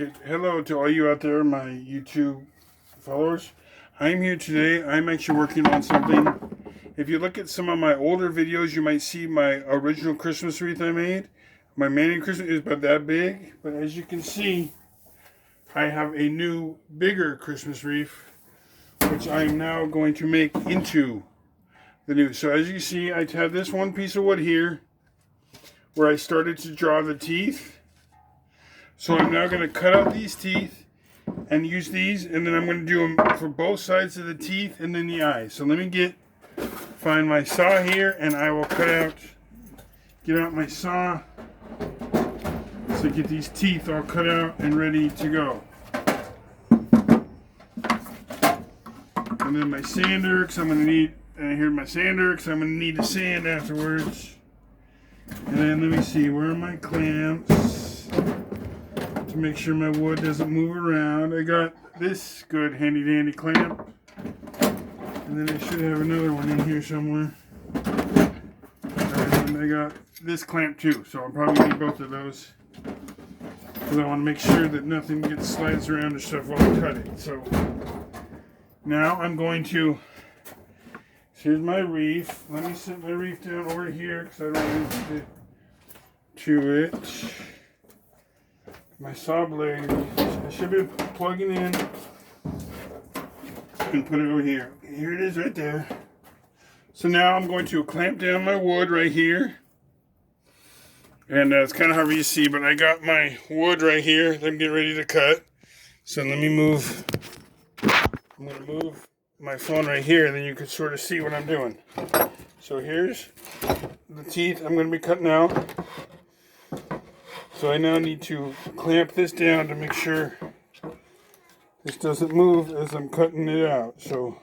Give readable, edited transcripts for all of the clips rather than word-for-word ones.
Okay, hello to all you out there, my YouTube followers. I'm here today. I'm actually working on something. If you look at some of my older videos, you might see my original Christmas wreath I made. My main Christmas is about that big, but as you can see, I have a new, bigger Christmas wreath, which I am now going to make into the new. So as you see, I have this one piece of wood here, where I started to draw the teeth. So I'm now going to cut out these teeth and use these, and then I'm going to do them for both sides of the teeth and then the eyes. So let me find my saw here, and I will get out my saw to get these teeth all cut out and ready to go. And then my sander, because I'm going to need, here's my sander, because I'm going to need to sand afterwards. And then let me see, where are my clamps? To make sure my wood doesn't move around. I got this good handy dandy clamp, and then I should have another one in here somewhere. And I got this clamp too, so I'll probably need both of those because I want to make sure that nothing gets slides around and stuff while I cut it. So now I'm going to, here's my wreath. Let me set my wreath down over here because I don't want to get to it. My saw blade, I should be plugging in and put it over here. Here it is right there. So now I'm going to clamp down my wood right here. And it's kind of hard for you to see, but I got my wood right here that I'm getting ready to cut. So let me move. I'm going to move my phone right here, and then you can sort of see what I'm doing. So here's the teeth I'm going to be cutting out. So I now need to clamp this down to make sure this doesn't move as I'm cutting it out. So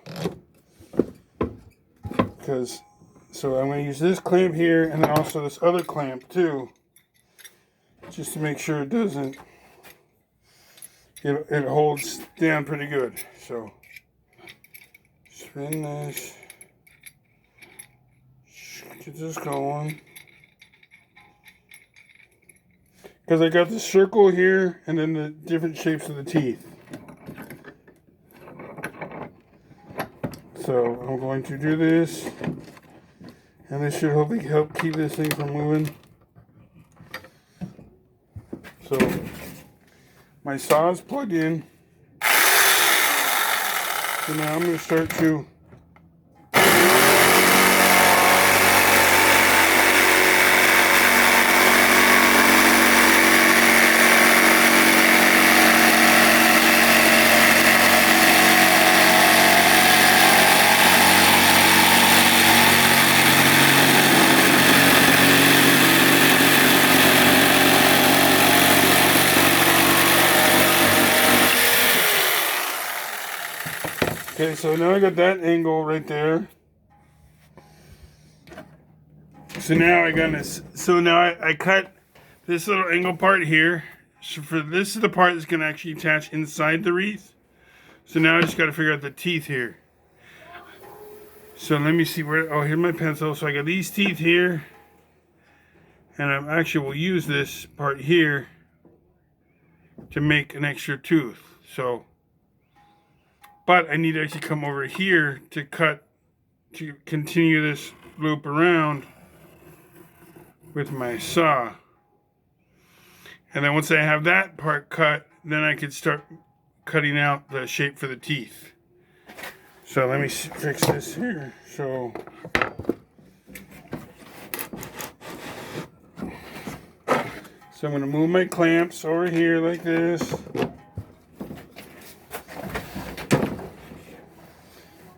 I'm going to use this clamp here and then also this other clamp too, just to make sure it doesn't, it holds down pretty good. So spin this, get this going. Because I got the circle here and then the different shapes of the teeth. So I'm going to do this, and this should hopefully help keep this thing from moving. So my saw is plugged in. So now I'm going to start to Okay, so now I got that angle right there. So now I cut this little angle part here. So this is the part that's going to actually attach inside the wreath. So now I just got to figure out the teeth here. So let me see where, here's my pencil. So I got these teeth here. And I actually will use this part here to make an extra tooth. But I need to actually come over here to continue this loop around with my saw. And then once I have that part cut, then I can start cutting out the shape for the teeth. So let me fix this here. So I'm going to move my clamps over here like this.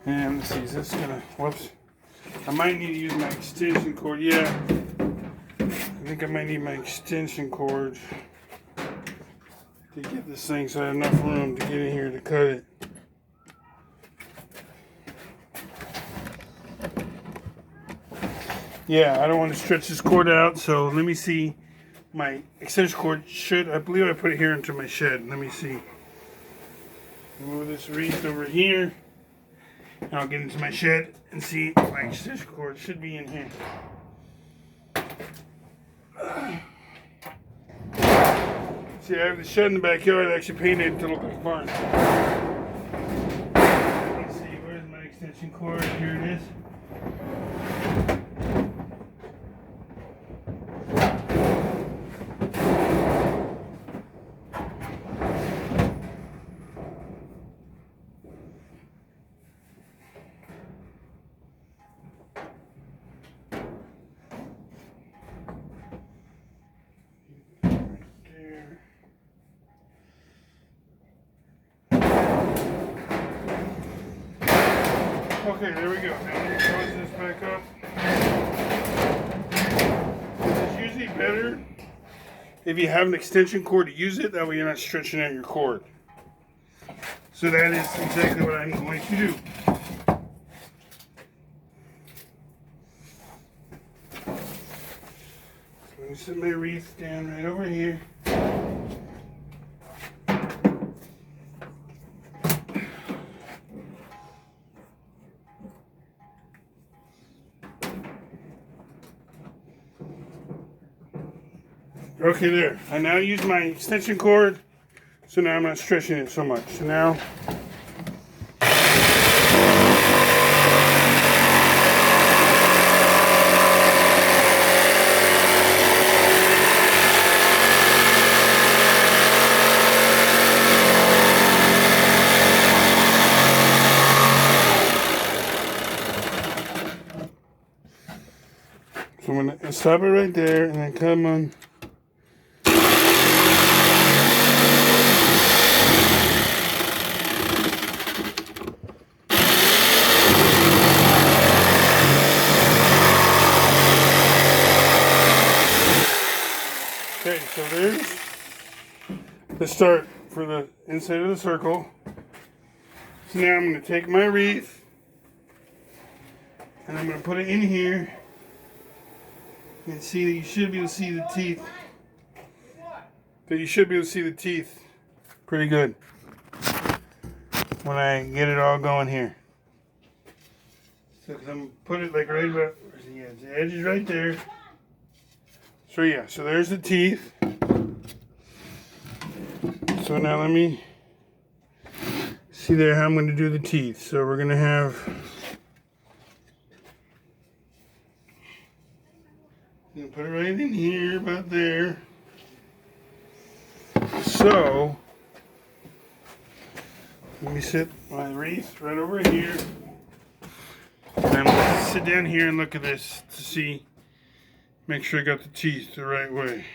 And let's see, is this gonna, whoops. I might need to use my extension cord. Yeah, I think I might need my extension cord to get this thing so I have enough room to get in here to cut it. Yeah, I don't want to stretch this cord out, so let me see. My extension cord I believe I put it here into my shed. Let me see. Move this wreath over here. And I'll get into my shed and see if my extension cord should be in here. See, I have the shed in the backyard actually painted to look like fun. Let's see, where's my extension cord? Here it is. Okay, there we go. Now I'm going to close this back up. It's usually better if you have an extension cord to use it. That way you're not stretching out your cord. So that is exactly what I'm going to do. So I'm going to set my wreath down right over here. Okay, there. I now use my extension cord, so now I'm not stretching it so much. So now, so I'm going to stop it right there and then come on. Okay, so there's the start for the inside of the circle. So now I'm going to take my wreath and I'm going to put it in here. You can see that you should be able to see the teeth. Pretty good when I get it all going here. So I'm going to put it like right about, the edge is right there. So yeah, so there's the teeth. So now let me see there how I'm going to do the teeth. So we're going to have, I'm going to put it right in here, about there. So let me sit my wreath right over here. And I'm going to sit down here and look at this to see. Make sure I got the teeth the right way.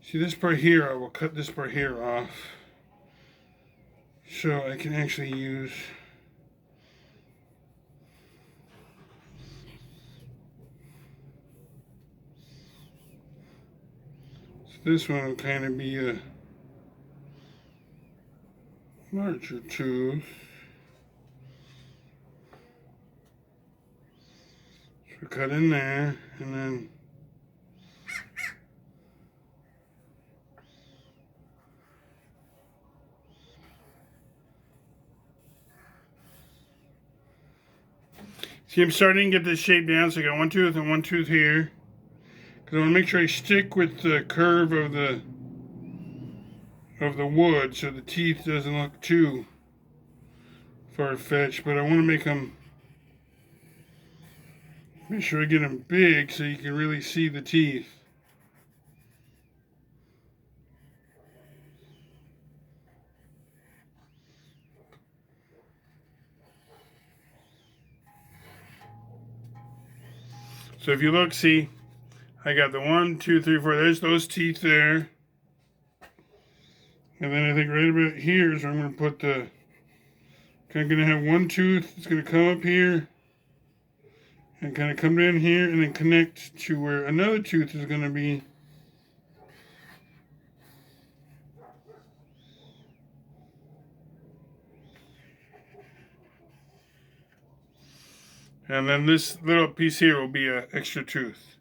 See this part here, I will cut this part here off. So I can actually use so this one will kind of be a larger tooth. So cut in there and then see, I'm starting to get this shape down, so I got one tooth and one tooth here. Because I want to make sure I stick with the curve of the wood so the teeth doesn't look too far-fetched. But I want to make sure I get them big so you can really see the teeth. So if you look, see, I got the 1, 2, 3, 4. There's those teeth there. And then I think right about here is where I'm going to put the, I'm going to have one tooth. It's going to come up here and kind of come down here and then connect to where another tooth is going to be. And then this little piece here will be an extra tooth.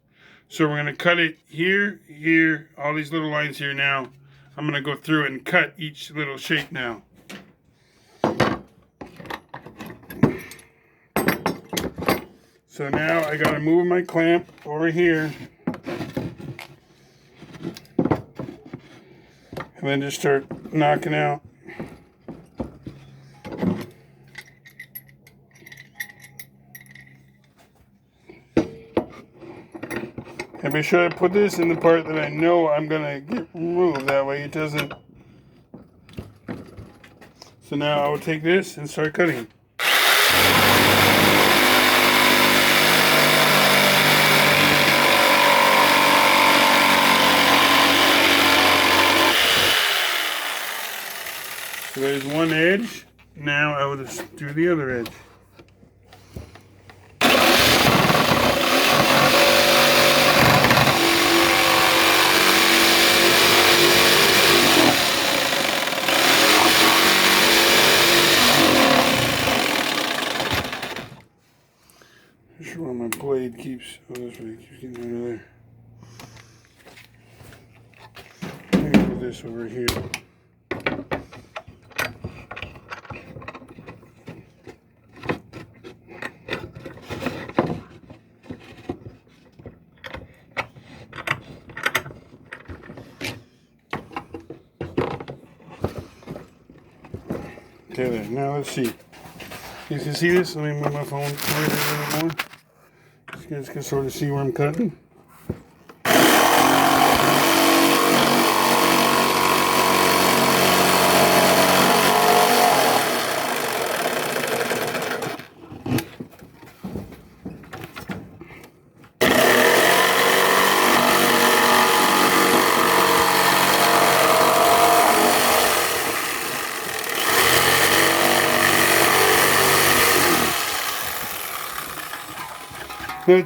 So we're going to cut it here, here, all these little lines here now. I'm going to go through and cut each little shape now. So now I got to move my clamp over here. And then just start knocking out. And be sure I put this in the part that I know I'm going to get removed. That way it doesn't. So now I will take this and start cutting. So there's one edge. Now I will just do the other edge. Not sure where my blade keeps. Oh, this way it keeps getting under there. Maybe put this over here. Okay, there. Now let's see. You can see this. Let me move my phone forward a little bit more. You guys can sort of see where I'm cutting. Now,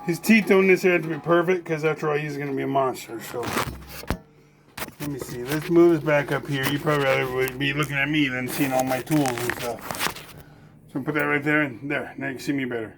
his teeth don't necessarily have to be perfect because after all, he's going to be a monster. So, let me see. Let's move this back up here. You probably rather be looking at me than seeing all my tools and stuff. So, put that right there and there. Now you can see me better.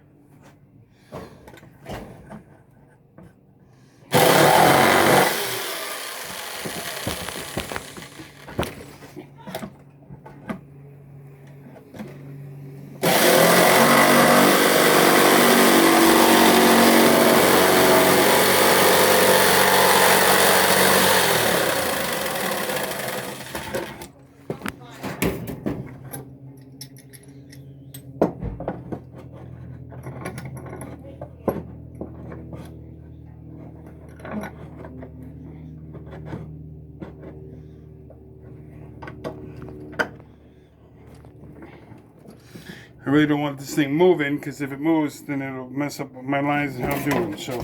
I really don't want this thing moving because if it moves, then it'll mess up my lines and how I'm doing. So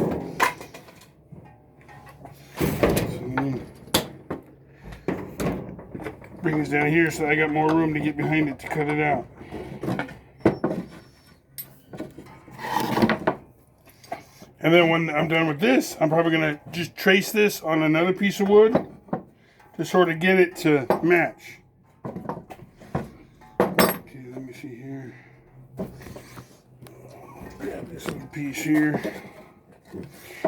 bring this down here so I got more room to get behind it to cut it out. And then when I'm done with this, I'm probably going to just trace this on another piece of wood to sort of get it to match. Okay, let me see here. Grab this little piece here.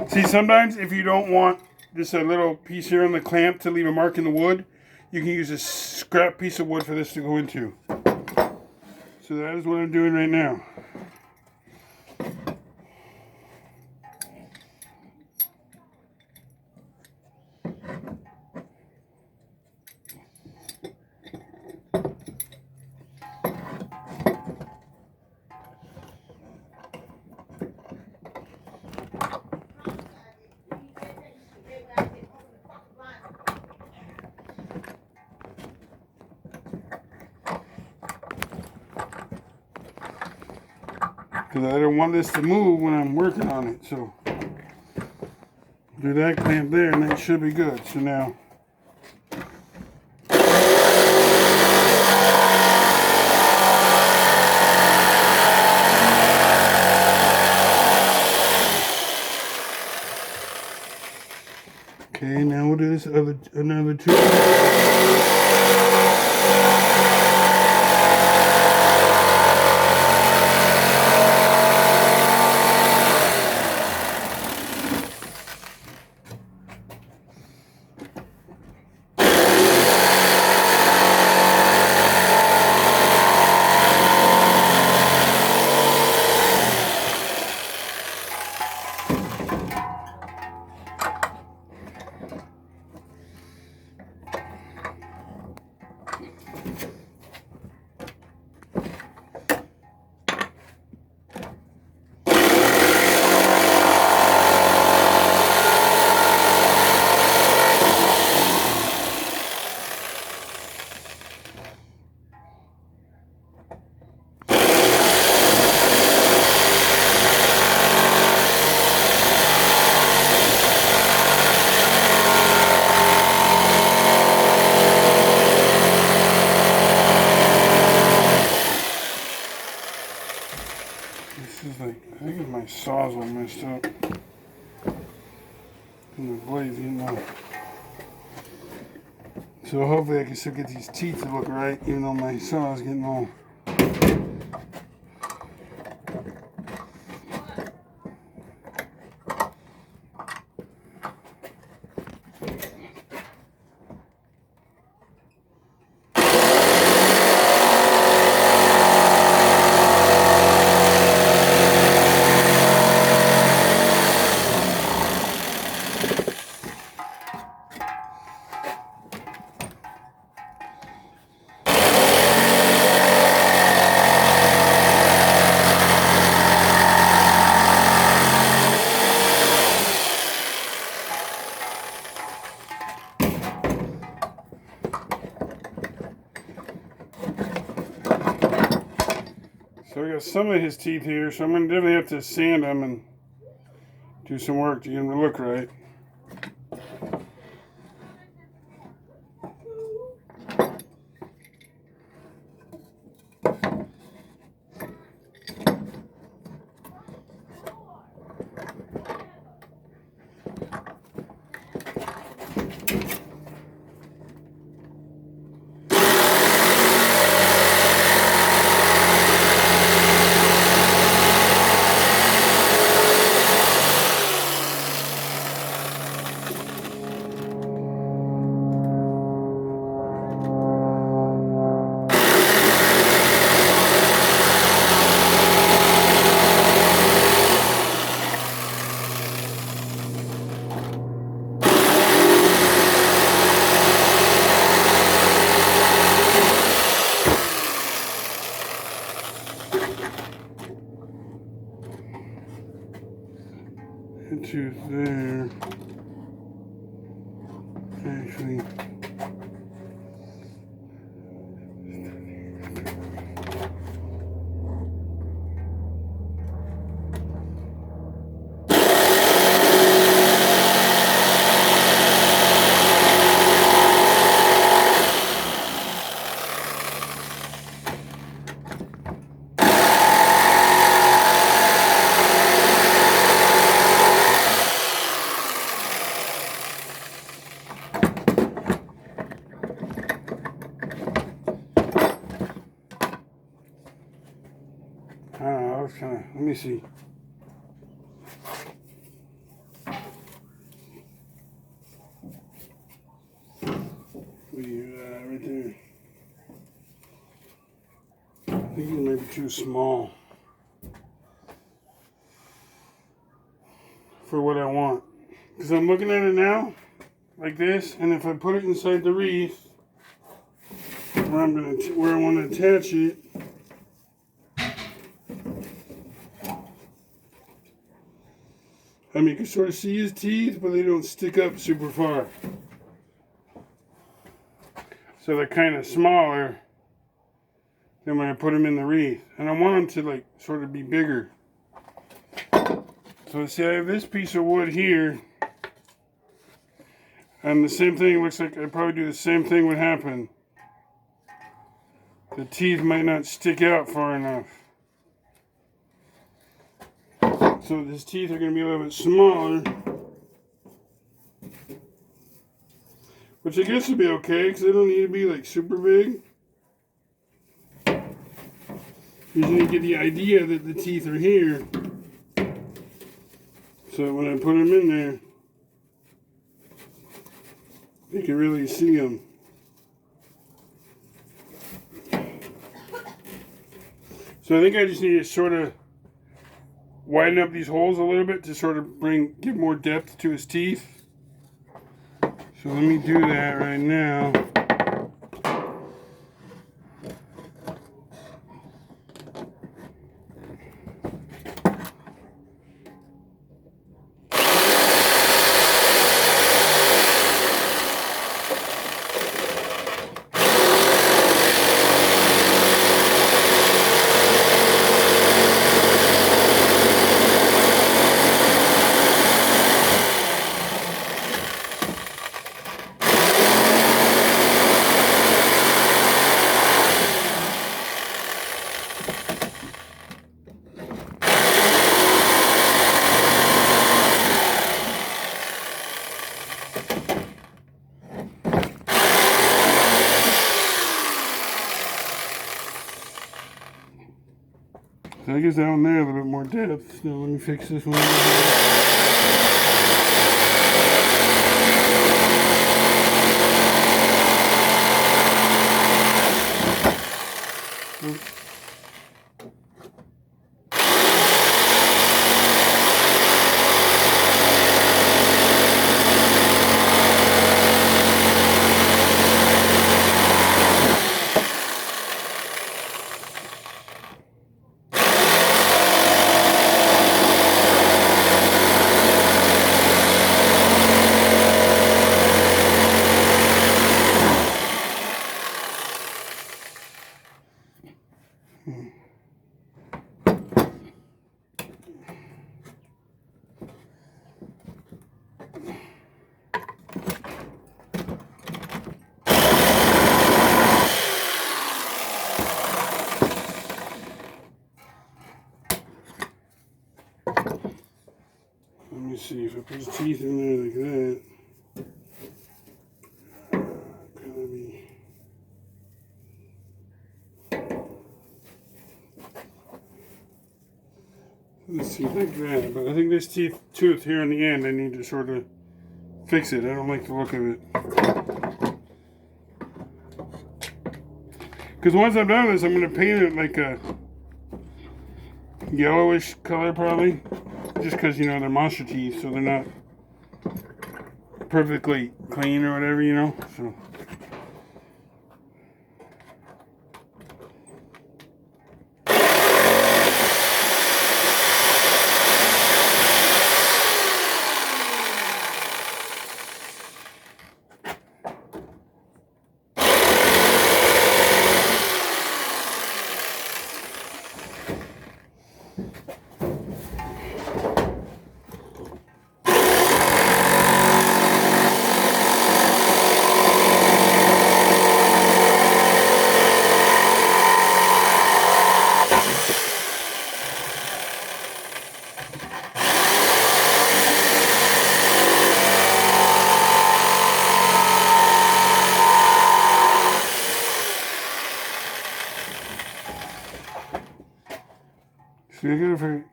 See, sometimes if you don't want just a little piece here on the clamp to leave a mark in the wood, you can use a scrap piece of wood for this to go into. So that is what I'm doing right now. Because I don't want this to move when I'm working on it. So do that clamp there and that should be good. So now okay, now we'll do this another two. So hopefully I can still get these teeth to look right, even though my saw is getting old. So I got some of his teeth here, so I'm going to definitely have to sand them and do some work to get them to look right. Into there. Actually, I don't know, I was kind of, let me see. Right there. I think it might be too small for what I want. Because I'm looking at it now, like this, and if I put it inside the wreath, where I want to attach it, I mean, you can sort of see his teeth, but they don't stick up super far. So they're kind of smaller than when I put them in the wreath. And I want them to, like, sort of be bigger. So see, I have this piece of wood here. And the same thing, looks like I'd probably do the same thing would happen. The teeth might not stick out far enough. So his teeth are going to be a little bit smaller. Which I guess would be okay, because they don't need to be like super big. You just need to get the idea that the teeth are here. So when I put them in there, you can really see them. So I think I just need to sort of widen up these holes a little bit to sort of give more depth to his teeth. So let me do that right now. So I guess down there a little bit more depth. Now let me fix this one. Let me see if I put his teeth in there like that. Gotta be. Let's see, like that. But I think this tooth here in the end, I need to sort of fix it. I don't like the look of it. Because once I'm done with this, I'm going to paint it like a yellowish color probably. Just because, you know, they're monster teeth, so they're not perfectly clean or whatever, you know. So.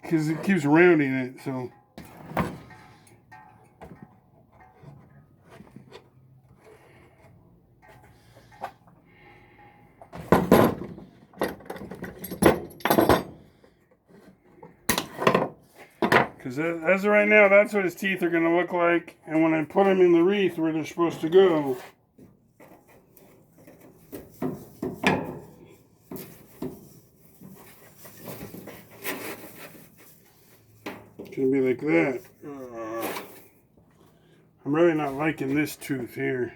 Because it keeps rounding it, so. Because as of right now, that's what his teeth are going to look like. And when I put them in the wreath where they're supposed to go, it's going to be like that. I'm really not liking this tooth here.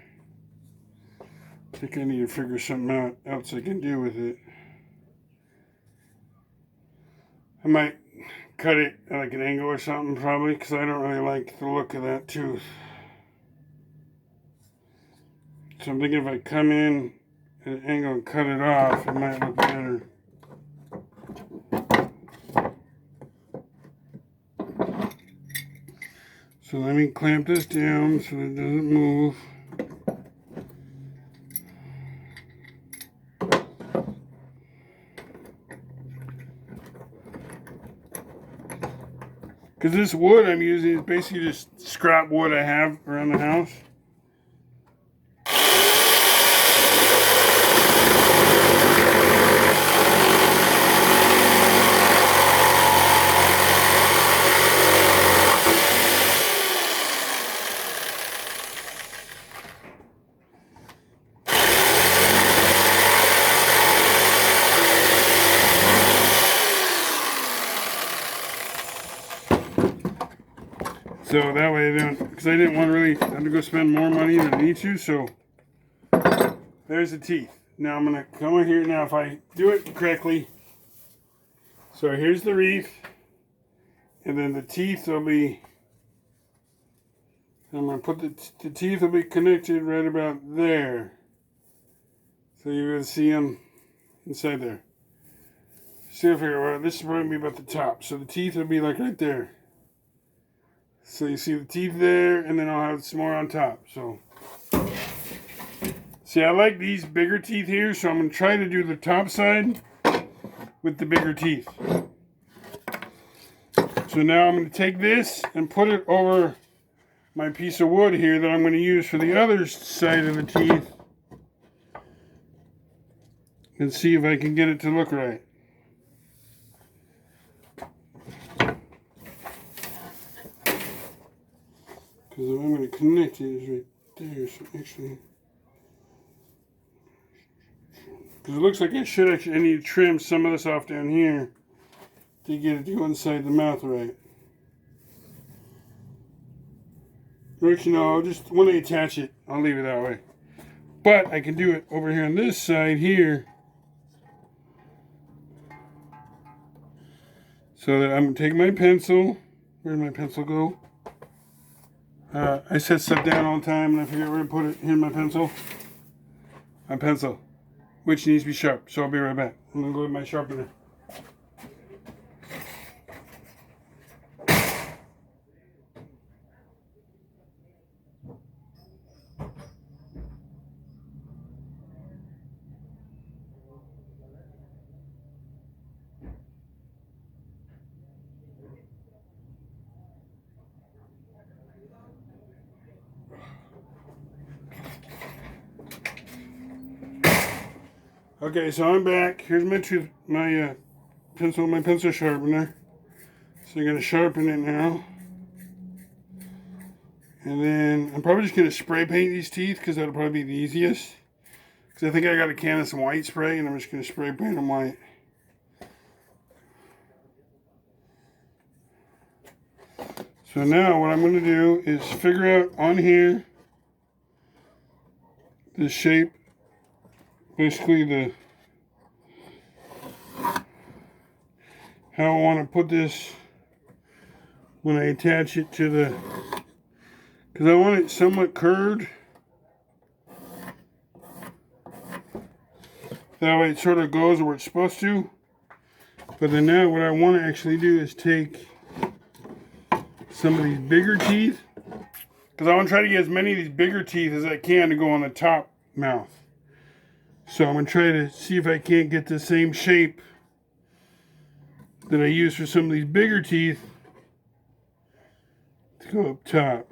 I think I need to figure something out else I can do with it. I might cut it at like an angle or something probably, because I don't really like the look of that tooth. So I'm thinking if I come in at an angle and cut it off, it might look better. So let me clamp this down so it doesn't move. Because this wood I'm using is basically just scrap wood I have around the house. So that way I don't, because I didn't want to really have to go spend more money than I need to, so there's the teeth. Now I'm going to come in here. Now if I do it correctly, so here's the wreath, and then the teeth will be, I'm going to put the teeth will be connected right about there. So you're going to see them inside there. See if here, this is probably about the top. So the teeth will be like right there. So you see the teeth there, and then I'll have some more on top. So, see, I like these bigger teeth here, so I'm going to try to do the top side with the bigger teeth. So now I'm going to take this and put it over my piece of wood here that I'm going to use for the other side of the teeth. And see if I can get it to look right. Because I'm going to connect it is right there. So actually, because it looks like I need to trim some of this off down here to get it to go inside the mouth right. Or actually, no, I'll just, when I attach it, I'll leave it that way. But I can do it over here on this side here. So that I'm going to take my pencil. Where'd my pencil go? I set stuff down all the time and I forget where to put it. Here's my pencil. My pencil, which needs to be sharp. So I'll be right back. I'm going to go with my sharpener. Okay, so I'm back. Here's my pencil sharpener. So I'm going to sharpen it now. And then I'm probably just going to spray paint these teeth because that'll probably be the easiest. Because I think I got a can of some white spray and I'm just going to spray paint them white. So now what I'm going to do is figure out on here the shape, basically how I want to put this when I attach it to the, because I want it somewhat curved. That way it sort of goes where it's supposed to. But then now what I want to actually do is take some of these bigger teeth, because I want to try to get as many of these bigger teeth as I can to go on the top mouth. So I'm going to try to see if I can't get the same shape that I use for some of these bigger teeth to go up top.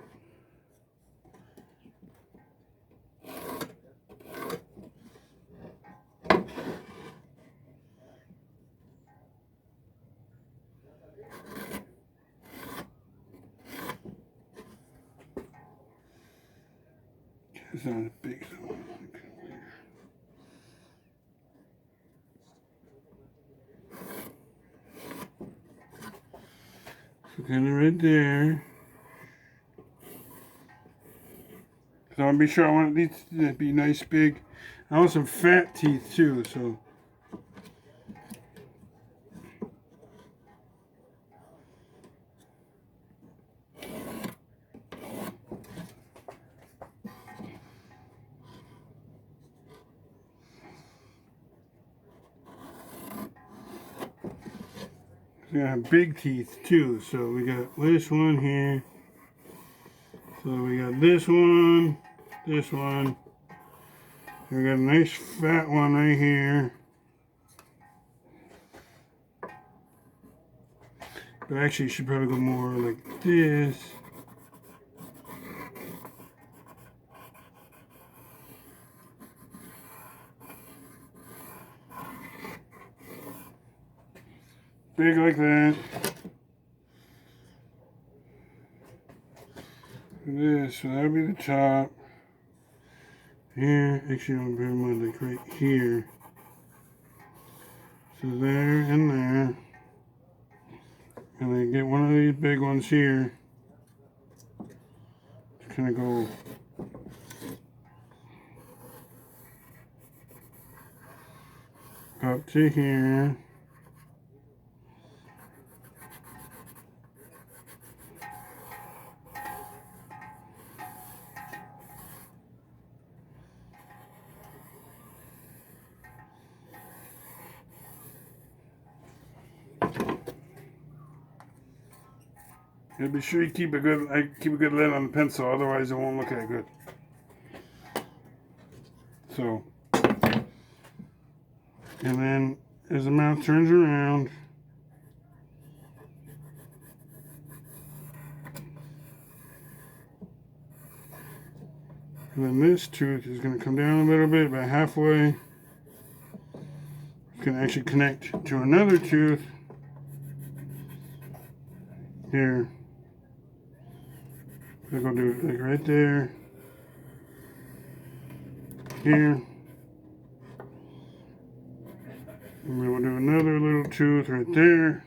It's not as big as I want. So kind of right there. So I want to be sure I want these to be nice big. I want some fat teeth too, so. We got big teeth too, so we got this one here. So we got this one. We got a nice fat one right here. But actually, it should probably go more like this. Big like that. This, so that'll be the top. Here, actually, I'm very much like right here. So there and there. And then get one of these big ones here. To kind of go up to here. And be sure you keep a good lid on the pencil, otherwise it won't look that good. So, and then as the mouth turns around, And then this tooth is going to come down a little bit, about halfway. It's going to actually connect to another tooth here. I'm going to do it like right there, here. And then we'll do another little tooth right there.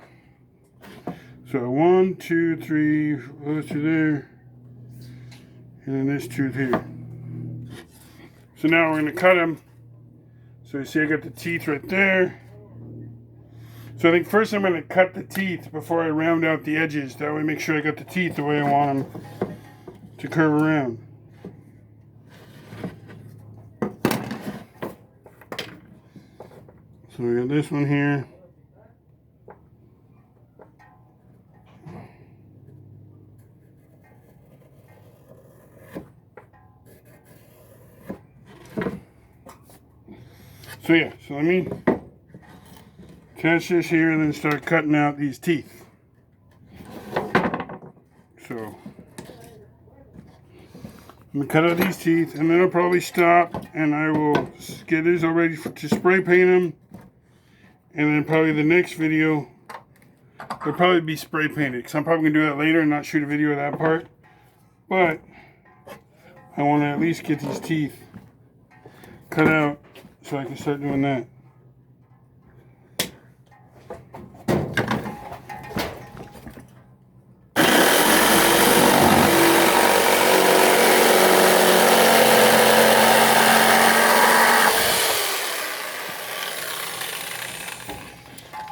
So 1, 2, 3, those two there. And then this tooth here. So now we're going to cut them. So you see I got the teeth right there. So I think first I'm going to cut the teeth before I round out the edges. That way make sure I got the teeth the way I want them to curve around. So we got this one here. So yeah, so let me attach this here and then start cutting out these teeth. So I'm going to cut out these teeth and then I'll probably stop and I will get these all ready to spray paint them. And then probably the next video will probably be spray painted because I'm probably going to do that later and not shoot a video of that part. But I want to at least get these teeth cut out so I can start doing that.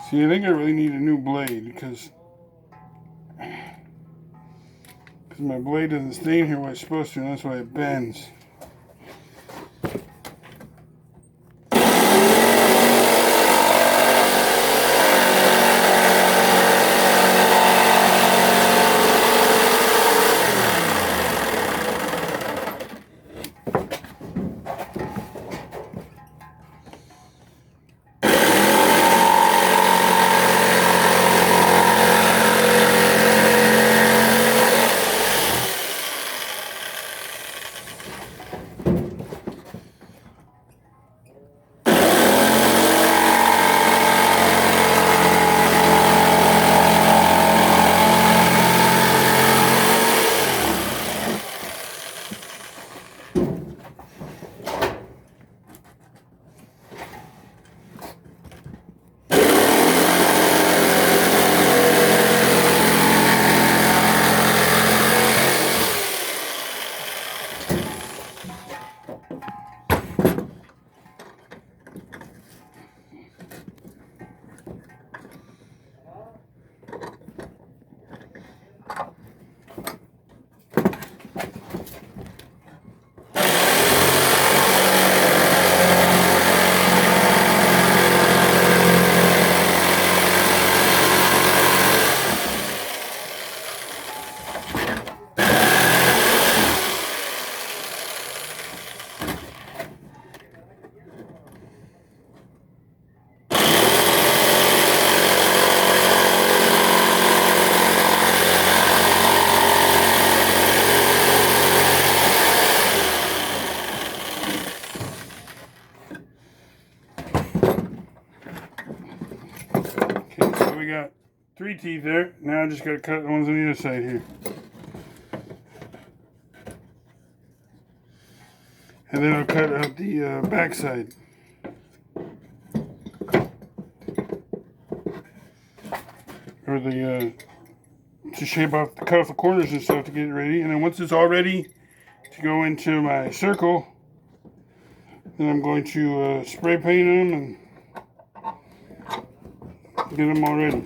See, I think I really need a new blade because my blade doesn't stay in here where it's supposed to, and that's why it bends. We got 3 teeth there. Now I just got to cut the ones on the other side here. And then I'll cut out the back side. Or the, to shape off, cut off the corners and stuff to get it ready. And then once it's all ready to go into my circle, then I'm going to spray paint them and get them all ready.